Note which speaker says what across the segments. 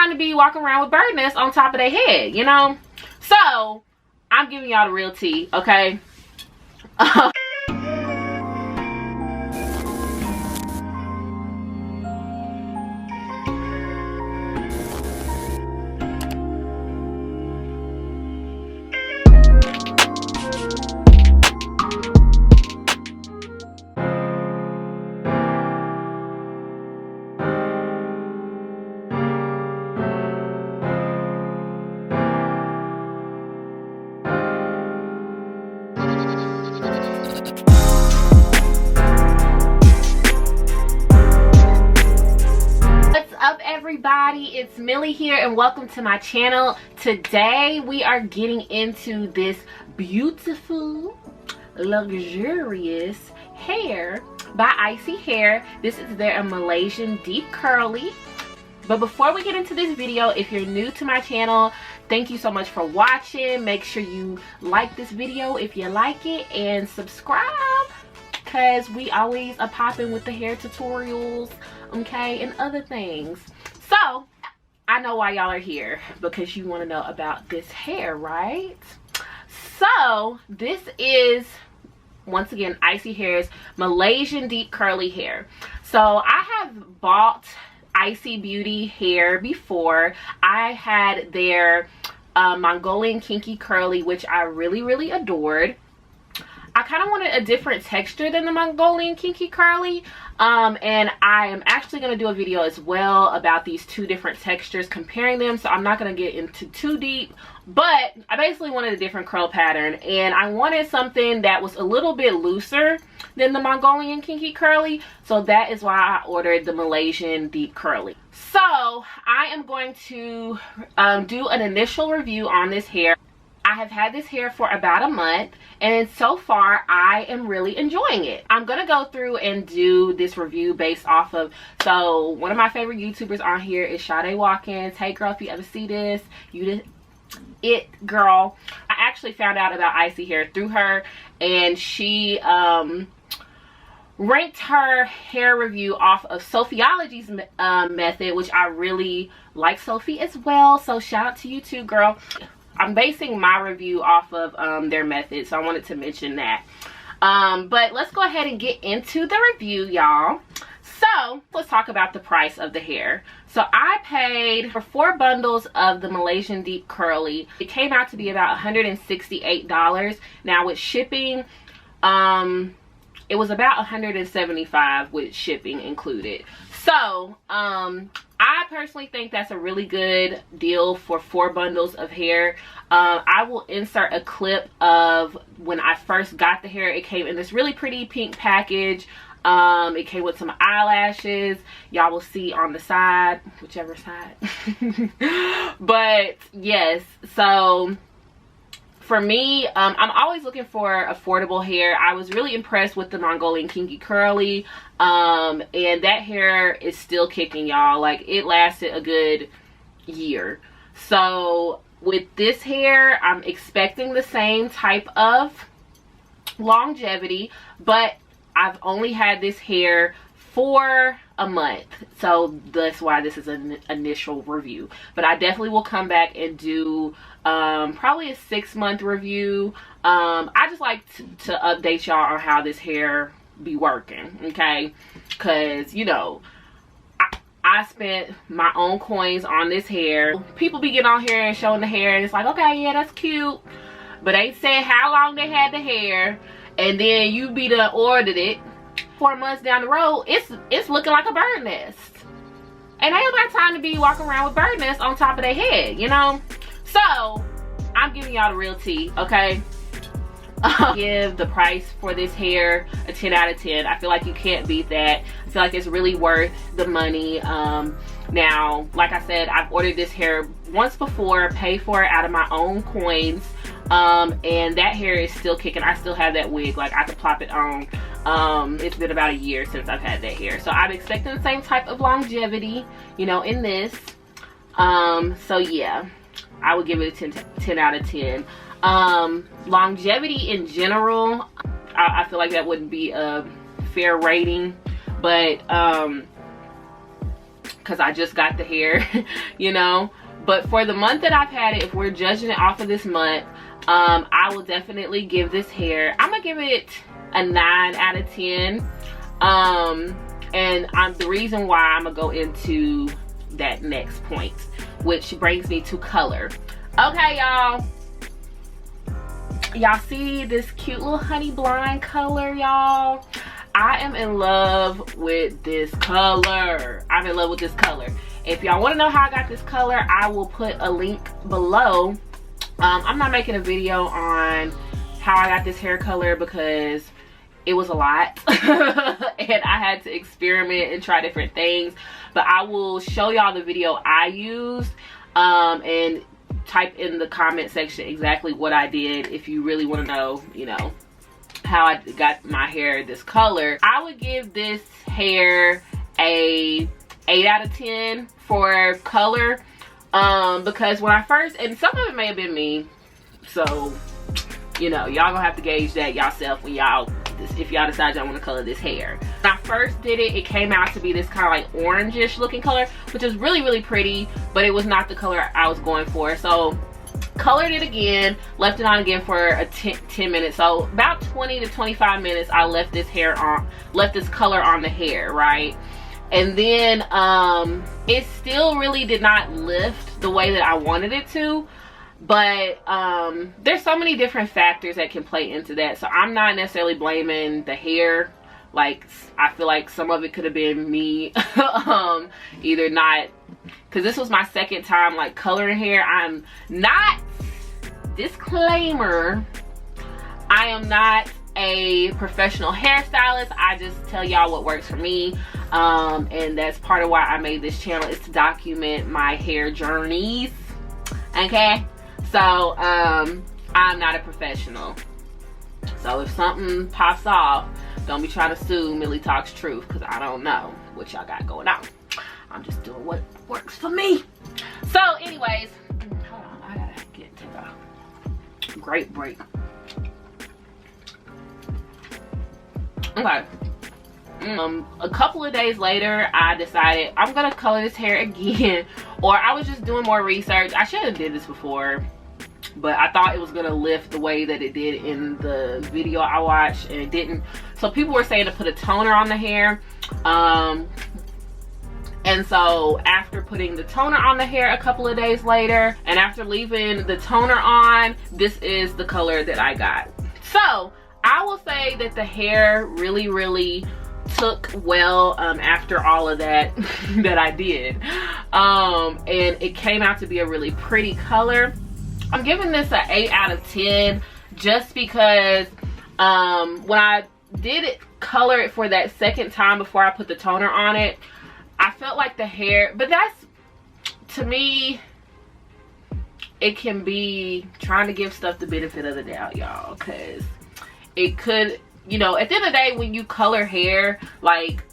Speaker 1: time to be walking around with bird nests on top of their head, you know? So I'm giving y'all the real tea, okay? Everybody, it's Millie here and welcome to my channel. Today we are getting into this beautiful, luxurious hair by ISEE Hair. This is their Malaysian deep curly. But before we get into this video, if you're new to my channel, thank you so much for watching. Make sure you like this video if you like it and subscribe, because we always are popping with the hair tutorials, okay, and other things. So I know why y'all are here, because you want to know about this hair, right? So this is, once again, ISEE Hair's Malaysian deep curly hair. So I have bought ISEE Beauty hair before. I had their Mongolian kinky curly, which I really adored. I kind of wanted a different texture than the Mongolian kinky curly, and I am actually going to do a video as well about these two different textures, comparing them. So I'm not going to get into too deep, but I basically wanted a different curl pattern, and I wanted something that was a little bit looser than the Mongolian kinky curly. So that is why I ordered the Malaysian deep curly. So I am going to do an initial review on this hair. I have had this hair for about a month, and so far I am really enjoying it. I'm gonna go through and do this review based off of, so one of my favorite YouTubers on here is Sade Watkins. Hey girl, if you ever see this, you did it, girl. I actually found out about ISEE Hair through her, and she ranked her hair review off of Sophiology's method, which I really like Sophie as well. So shout out to you too, girl. I'm basing my review off of their method, so I wanted to mention that. But let's go ahead and get into the review, y'all. So let's talk about the price of the hair. So I paid for 4 bundles of the Malaysian deep curly. It came out to be about $168. Now with shipping, it was about $175 with shipping included. So I personally think that's a really good deal for 4 bundles of hair. I will insert a clip of when I first got the hair. It came in this really pretty pink package. It came with some eyelashes. Y'all will see on the side, whichever side. But yes, so for me, I'm always looking for affordable hair. I was really impressed with the Mongolian kinky curly, and that hair is still kicking, y'all. Like, it lasted a good year. So with this hair, I'm expecting the same type of longevity, but I've only had this hair for a month, so that's why this is an initial review. But I definitely will come back and do probably a 6-month review. I just like to update y'all on how this hair be working, okay? Because, you know, I spent my own coins on this hair. People be getting on here and showing the hair, and it's like, okay, yeah, that's cute, but they said how long they had the hair, and then you be done ordered it 4 months down the road, it's looking like a bird nest. And ain't nobody time to be walking around with bird nests on top of their head, you know? So I'm giving y'all the real tea, okay? Give the price for this hair a 10 out of 10. I feel like you can't beat that. I feel like it's really worth the money. Now, like I said, I've ordered this hair once before, paid for it out of my own coins, and that hair is still kicking. I still have that wig, like I could plop it on. It's been about a year since I've had that hair, so I'm expecting the same type of longevity, you know, in this. So yeah, I would give it a 10 out of 10. Longevity in general, I feel like that wouldn't be a fair rating, but because I just got the hair, you know. But for the month that I've had it, if we're judging it off of this month, I will definitely give this hair, I'm gonna give it a 9 out of 10. And the reason why, I'm gonna go into that next point, which brings me to color. Okay, y'all see this cute little honey blonde color, y'all? I am in love with this color. I'm in love with this color. If y'all want to know how I got this color, I will put a link below. I'm not making a video on how I got this hair color because it was a lot and I had to experiment and try different things, but I will show y'all the video I used, and type in the comment section exactly what I did if you really want to know, you know, how I got my hair this color. I would give this hair a 8 out of 10 for color, because when I first, and some of it may have been me, so you know, y'all gonna have to gauge that yourself when y'all, if y'all decide y'all want to color this hair. When I first did it, it came out to be this kind of like orangish looking color, which is really, really pretty, but it was not the color I was going for. So colored it again, left it on again for a 10 minutes. So about 20 to 25 minutes I left this hair on, left this color on the hair, right? And then it still really did not lift the way that I wanted it to. But there's so many different factors that can play into that, so I'm not necessarily blaming the hair. Like, I feel like some of it could have been me either not, because this was my second time like coloring hair. I'm not, disclaimer, I am not a professional hairstylist. I just tell y'all what works for me, and that's part of why I made this channel, is to document my hair journeys. Okay, so I'm not a professional, so if something pops off, don't be trying to sue Millie Talks Truth, because I don't know what y'all got going on. I'm just doing what works for me. So anyways, hold on, I gotta get to the great break. Okay, a couple of days later I decided I'm gonna color this hair again, or I was just doing more research. I should have did this before, but I thought it was gonna lift the way that it did in the video I watched, and it didn't. So people were saying to put a toner on the hair, and so after putting the toner on the hair a couple of days later, and after leaving the toner on, this is the color that I got. So I will say that the hair really, really took well after all of that that I did, and it came out to be a really pretty color. I'm giving this an 8 out of 10 just because when I did color it for that second time before I put the toner on it, I felt like the hair, but that's, to me, it can be trying to give stuff the benefit of the doubt, y'all, because it could, you know, at the end of the day, when you color hair, like,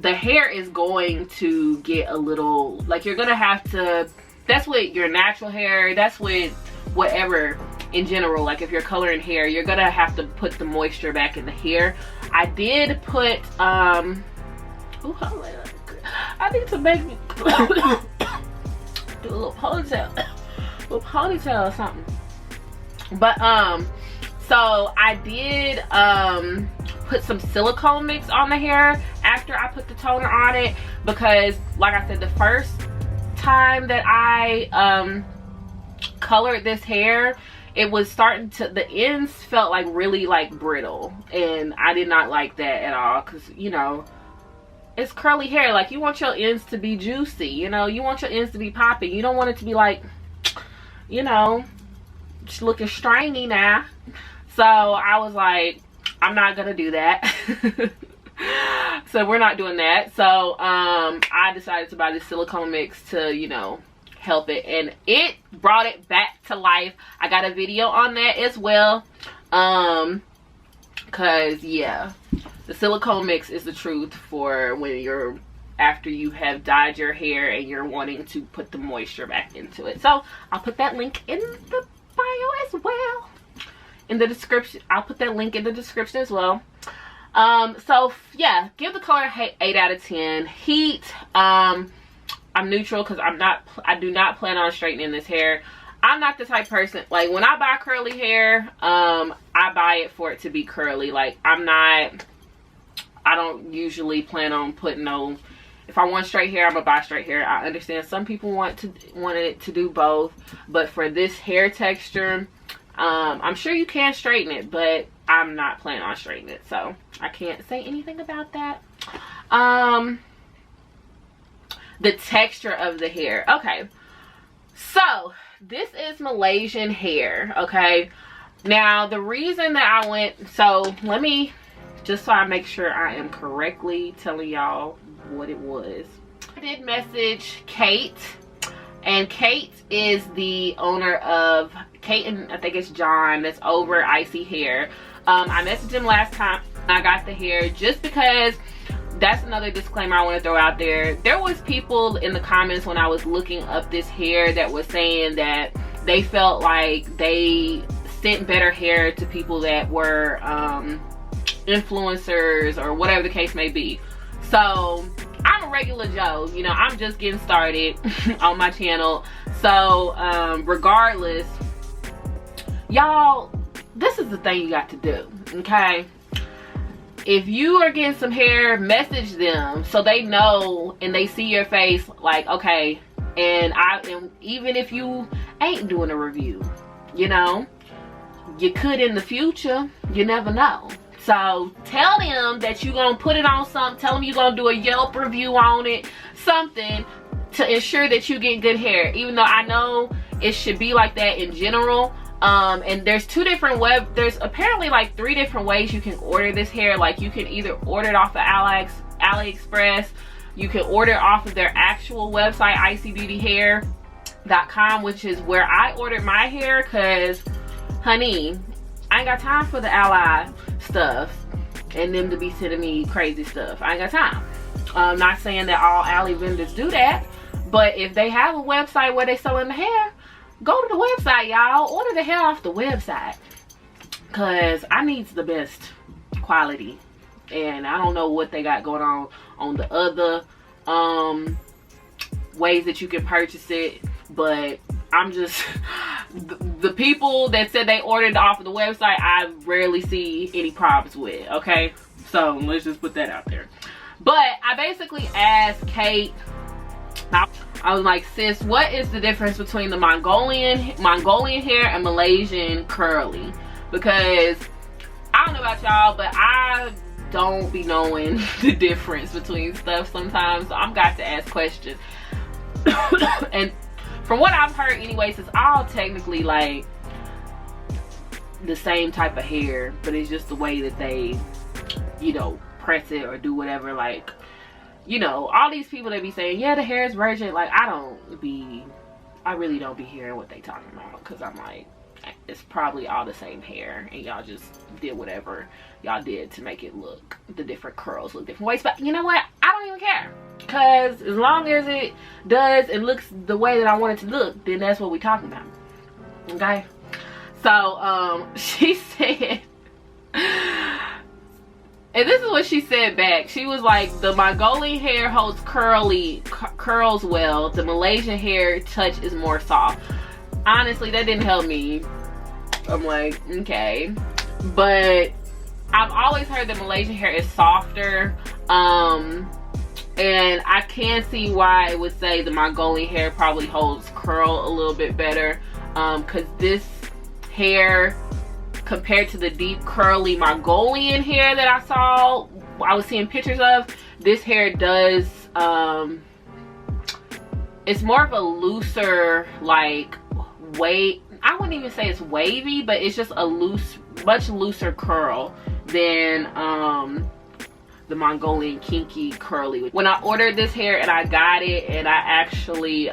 Speaker 1: the hair is going to get a little, like, you're gonna have to, that's with your natural hair, that's with whatever in general, like if you're coloring hair, you're gonna have to put the moisture back in the hair. I did put ooh, I need to make me do a little ponytail or something. But so I did put some silicone mix on the hair after I put the toner on it, because like I said, the first time that I colored this hair, it was starting to, the ends felt like really like brittle, and I did not like that at all, because you know, it's curly hair, like you want your ends to be juicy, you know, you want your ends to be popping, you don't want it to be like, you know, just looking stringy now. So I was like, I'm not gonna do that. So we're not doing that. So I decided to buy this silicone mix to, you know, help it, and it brought it back to life. I got a video on that as well, cause yeah, the silicone mix is the truth for when you're, after you have dyed your hair and you're wanting to put the moisture back into it. So I'll put that link in the bio as well, in the description. I'll put that link in the description as well. So yeah, give the color 8 out of 10. Heat, I'm neutral because I do not plan on straightening this hair. I'm not the type person, like when I buy curly hair, I buy it for it to be curly. Like I don't usually plan on putting no, if I want straight hair, I'm gonna buy straight hair. I understand some people want it to do both, but for this hair texture, I'm sure you can straighten it, but I'm not planning on straightening it, so I can't say anything about that. The texture of the hair. Okay, so this is Malaysian hair. Okay, now the reason that I went, so let me, just so I make sure I am correctly telling y'all what it was. I did message Kate, and Kate is the owner of, Kate and I think it's John, that's over ISEE Hair. I messaged him last time I got the hair, just because that's another disclaimer I want to throw out there. There was people in the comments when I was looking up this hair that was saying that they felt like they sent better hair to people that were influencers or whatever the case may be. So I'm a regular Joe, you know, I'm just getting started on my channel. So regardless, y'all, this is the thing you got to do, okay? If you are getting some hair, message them so they know and they see your face, like, okay, and even if you ain't doing a review, you know, you could in the future, you never know. So tell them that you're gonna put it on something, tell them you're gonna do a Yelp review on it, something to ensure that you get good hair, even though I know it should be like that in general. And there's there's apparently like 3 different ways you can order this hair. Like you can either order it off of AliExpress, you can order it off of their actual website, ISEEBeautyHair.com, which is where I ordered my hair, because honey, I ain't got time for the Ally stuff and them to be sending me crazy stuff. I ain't got time. I'm not saying that all Ally vendors do that, but if they have a website where they selling the hair, go to the website, y'all. Order the hair off the website, because I needs the best quality, and I don't know what they got going on the other ways that you can purchase it, but I'm just the people that said they ordered off of the website, I rarely see any problems with, okay? So let's just put that out there. But I basically asked Kate, I was like, sis, what is the difference between the Mongolian hair and Malaysian curly? Because I don't know about y'all, but I don't be knowing the difference between stuff sometimes, so I'm got to ask questions. And from what I've heard anyways, it's all technically like the same type of hair, but it's just the way that they, you know, press it or do whatever. Like, you know, all these people that be saying, yeah, the hair is virgin, like I really don't be hearing what they talking about, because I'm like, it's probably all the same hair and y'all just did whatever y'all did to make it look, the different curls look different ways. But you know what, I don't even care, because as long as it does and looks the way that I want it to look, then that's what we talking about, okay? So she said, and this is what she said back. She was like, the Mongolian hair holds curls well. The Malaysian hair touch is more soft. Honestly, that didn't help me. I'm like, okay. But I've always heard that Malaysian hair is softer. And I can see why it would say the Mongolian hair probably holds curl a little bit better. Because this hair, compared to the deep curly Mongolian hair that I was seeing pictures of, this hair does, it's more of a looser, like, I wouldn't even say it's wavy, but it's just a much looser curl than the Mongolian kinky curly. When I ordered this hair and I got it and I actually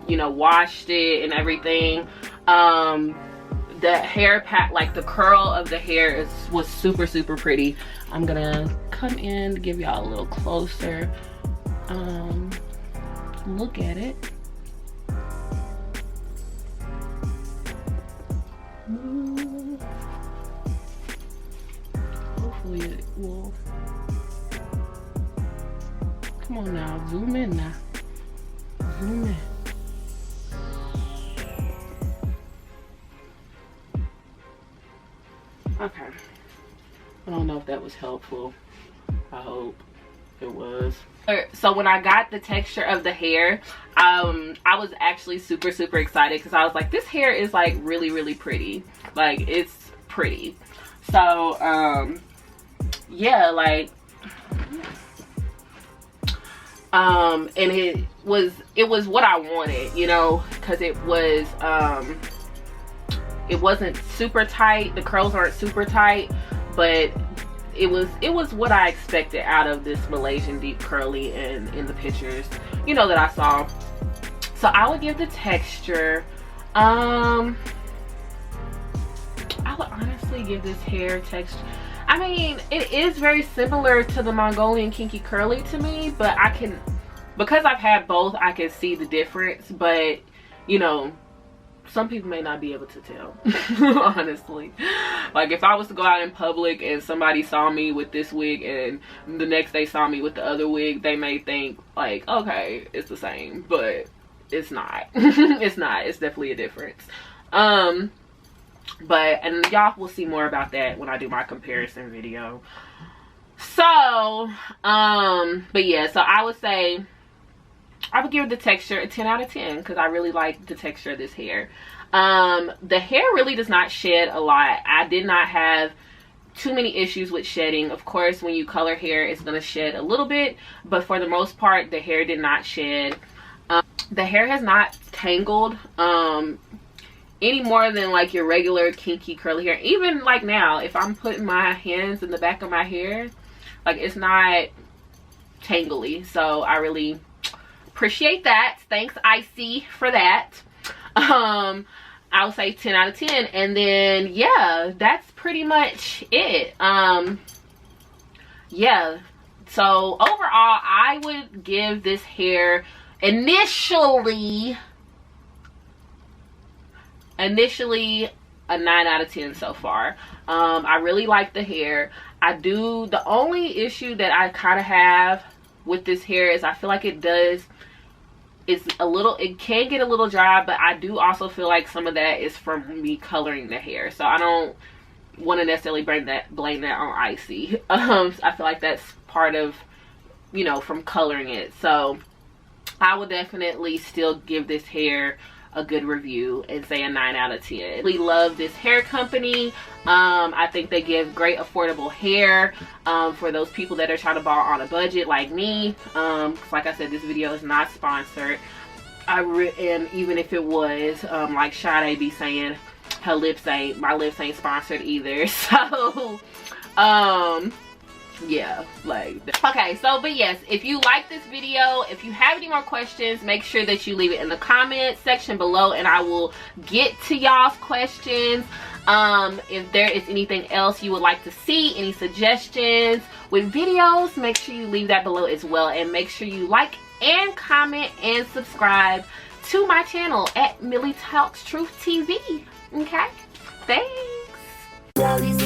Speaker 1: you know, washed it and everything, the hair pat, like the curl of the hair was super pretty. I'm gonna come in to give y'all a little closer look at it. Hopefully it will. Come on now, zoom in now. Okay, I don't know if that was helpful. I hope it was. So when I got the texture of the hair, I was actually super excited because I was like, this hair is like really pretty. Like, it's pretty. So yeah, like and it was what I wanted, you know, because it wasn't super tight. The curls aren't super tight, but it was what I expected out of this Malaysian deep curly and in the pictures, you know, that I saw. So I would give the texture, I would honestly give this hair texture, I mean, it is very similar to the Mongolian kinky curly to me, but I can, because I've had both, I can see the difference. But you know, some people may not be able to tell. Honestly, like if I was to go out in public and somebody saw me with this wig and the next day saw me with the other wig, they may think like, okay, it's the same, but it's not. It's not. It's definitely a difference. But, and y'all will see more about that when I do my comparison video. So but yeah, so I would say I would give the texture a 10 out of 10 because I really like the texture of this hair. The hair really does not shed a lot. I did not have too many issues with shedding. Of course, when you color hair, it's going to shed a little bit, but for the most part, the hair did not shed. The hair has not tangled any more than like your regular kinky curly hair. Even like now, if I'm putting my hands in the back of my hair, like it's not tangly. So I really appreciate that. Thanks ISEE for that. I'll say 10 out of 10. And then yeah, that's pretty much it. Yeah, so overall I would give this hair initially a 9 out of 10 so far. I really like the hair. The only issue that I kind of have with this hair is I feel like it can get a little dry, but I do also feel like some of that is from me coloring the hair. So I don't want to necessarily blame that on ISEE. I feel like that's part of, you know, from coloring it. So I would definitely still give this hair a good review and say a 9 out of 10. We love this hair company. I think they give great affordable hair for those people that are trying to ball on a budget like me. Like I said, this video is not sponsored. And even if it was, like Sade be saying, my lips ain't sponsored either. So yeah, like, okay, so but yes, if you like this video, if you have any more questions, make sure that you leave it in the comment section below and I will get to y'all's questions. If there is anything else you would like to see, any suggestions with videos, make sure you leave that below as well, and make sure you like and comment and subscribe to my channel at Millie Talks Truth TV. Okay, thanks.